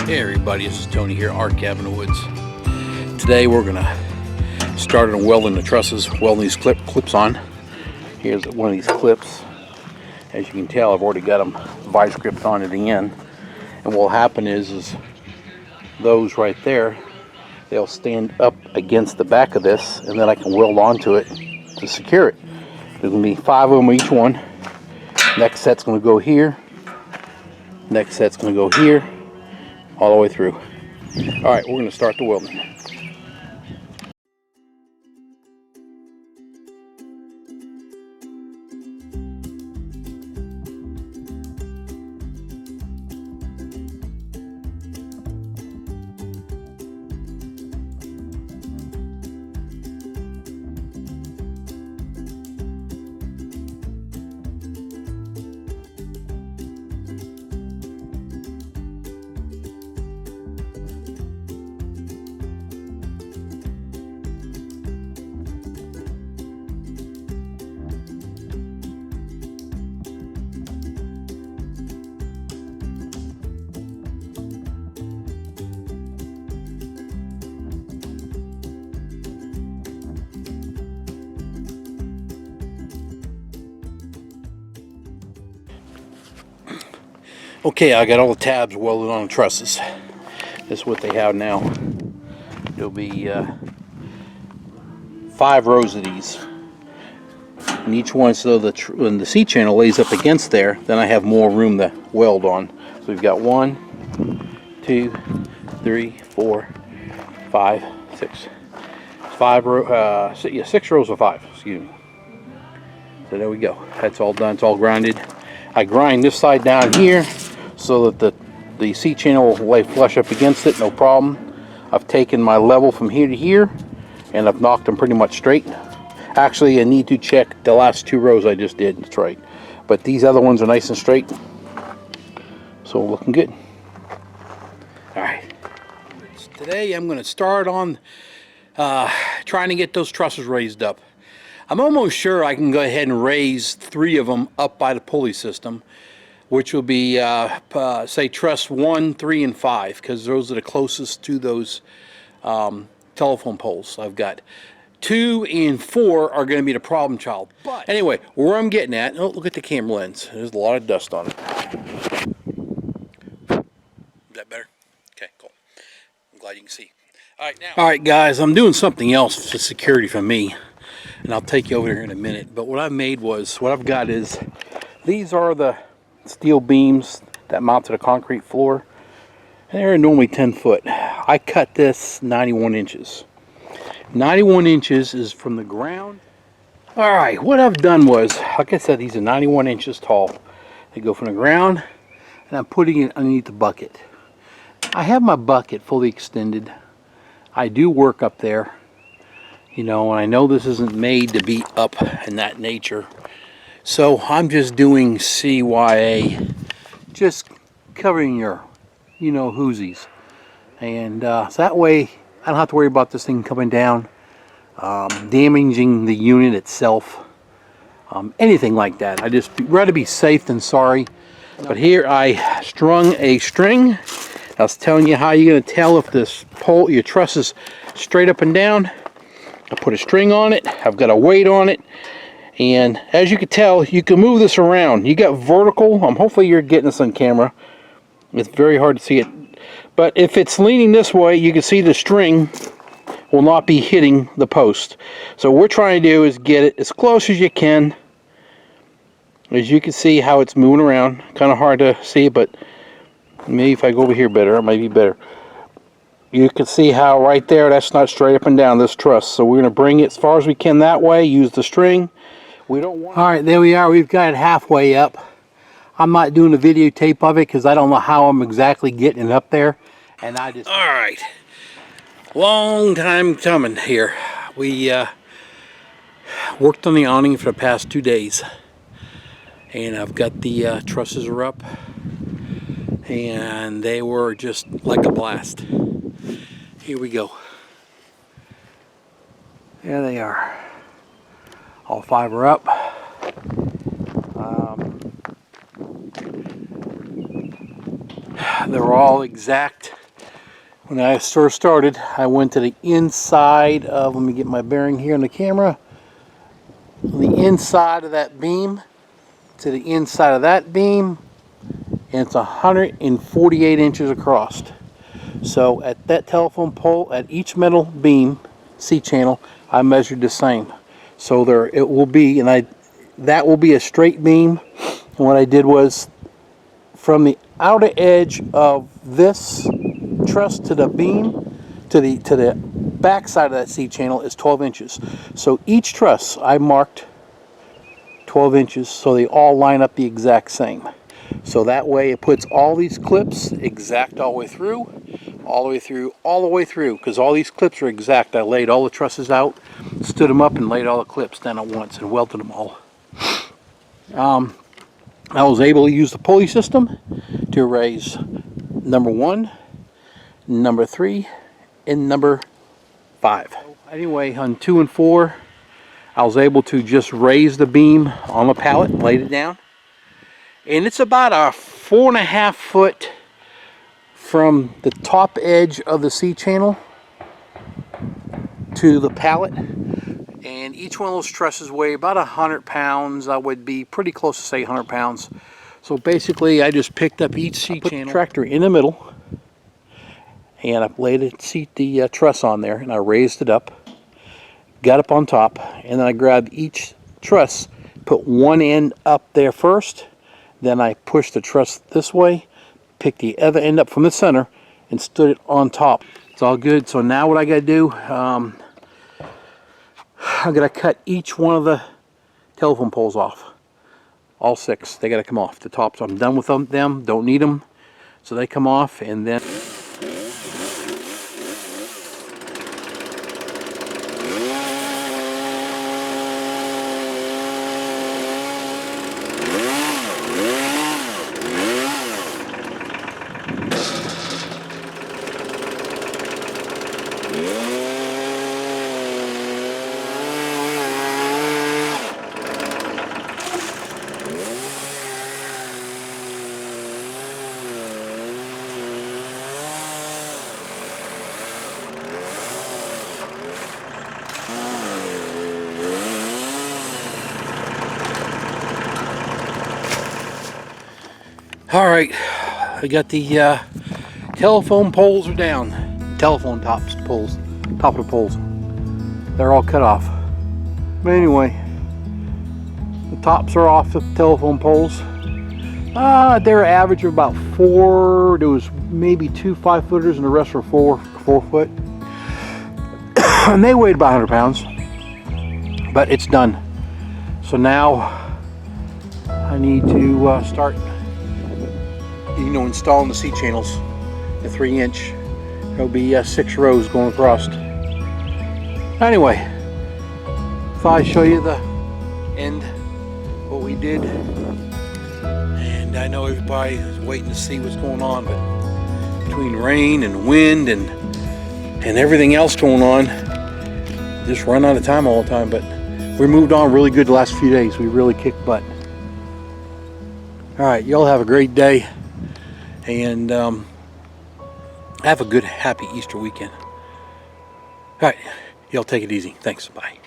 Hey everybody, this is Tony here, Art Cabin in the Woods. Today we're gonna start on welding the trusses, welding these clips on. Here's one of these clips. As you can tell, I've already got them vice gripped on at the end. And what will happen is those right there, they'll stand up against the back of this, and then I can weld onto it to secure it. There's gonna be 5 of them each one. Next set's gonna go here. Next set's gonna go here, all the way through. All right, we're gonna start the welding. Okay, I got all the tabs welded on the trusses. This is what they have now. There'll be 5 rows of these. And each one, so when the C channel lays up against there, then I have more room to weld on. So we've got 1, 2, 3, 4, 5, 6. 6 rows of 5, excuse me. So there we go. That's all done, it's all grinded. I grind this side down here so that the C channel will lay flush up against it, no problem. I've taken my level from here to here and I've knocked them pretty much straight. Actually, I need to check the last 2 rows I just did, that's right. But these other ones are nice and straight, so looking good. Alright, today I'm going to start on trying to get those trusses raised up. I'm almost sure I can go ahead and raise 3 of them up by the pulley system, which will be, say, truss 1, 3, and 5, because those are the closest to those telephone poles. I've got 2 and 4 are going to be the problem child. But anyway, where I'm getting at, oh, look at the camera lens. There's a lot of dust on it. Is that better? Okay, cool. I'm glad you can see. All right, guys, I'm doing something else for security for me, and I'll take you over here in a minute. But what I've got is, these are the steel beams that mount to the concrete floor, and they're normally 10 foot. I cut this 91 inches. 91 inches is from the ground. All right, what I've done was, like I said, these are 91 inches tall. They go from the ground, and I'm putting it underneath the bucket. I have my bucket fully extended. I do work up there, you know, and I know this isn't made to be up in that nature. So I'm just doing CYA, just covering your, you know, whoosies. And so that way I don't have to worry about this thing coming down, damaging the unit itself, anything like that. I just rather be safe than sorry. But here I strung a string. I was telling you how you're going to tell if this pole, your truss is straight up and down. I put a string on it. I've got a weight on it. And as you can tell, you can move this around. You got vertical. Hopefully you're getting this on camera. It's very hard to see it. But if it's leaning this way, you can see the string will not be hitting the post. So what we're trying to do is get it as close as you can. As you can see how it's moving around. Kind of hard to see, but maybe if I go over here better, it might be better. You can see how right there, that's not straight up and down, this truss. So we're going to bring it as far as we can that way, use the string. We don't want. All right, there we are. We've got it halfway up. I'm not doing a videotape of it because I don't know how I'm exactly getting it up there. And I just. All right. Long time coming here. We worked on the awning for the past 2 days. And I've got the trusses are up. And they were just like a blast. Here we go. There they are. All 5 are up. They're all exact. When I first started, I went to the inside of, let me get my bearing here on the camera, the inside of that beam to the inside of that beam, and it's 148 inches across. So at that telephone pole, at each metal beam, C channel, I measured the same. So there it will be, and that will be a straight beam. And what I did was, from the outer edge of this truss to the beam, to the back side of that C channel is 12 inches. So each truss I marked 12 inches, so they all line up the exact same. So that way it puts all these clips exact all the way through, all the way through, all the way through, because all these clips are exact. I laid all the trusses out, stood them up, and laid all the clips down at once and welded them all. I was able to use the pulley system to raise number 1, number 3, and number 5. Anyway, on 2 and 4, I was able to just raise the beam on the pallet, laid it down, and it's about a 4.5 foot from the top edge of the C channel to the pallet. And each one of those trusses weigh about 100 pounds. I would be pretty close to say 100 pounds. So basically, I just picked up each C channel, put the tractor in the middle, and I laid the truss on there, and I raised it up, got up on top, and then I grabbed each truss, put one end up there first, then I pushed the truss this way, picked the other end up from the center, and stood it on top. It's all good. So now what I got to do, I'm going to cut each one of the telephone poles off. All 6. They got to come off. The tops, I'm done with them. Don't need them. So they come off, and then Alright, I got the telephone poles are down. Telephone top of the poles. They're all cut off. But anyway, the tops are off the telephone poles. They're average of about 4. There was maybe 2 5-footers and the rest were 4 foot. And they weighed about 100 pounds. But it's done. So now I need to start installing the C channels, the 3-inch. There'll be 6 rows going across. Anyway, thought I'd show you the end, what we did. And I know everybody is waiting to see what's going on, but between rain and wind and everything else going on, just run out of time all the time. But we moved on really good the last few days. We really kicked butt. All right, y'all have a great day. And have a good, happy Easter weekend. All right, y'all take it easy. Thanks. Bye.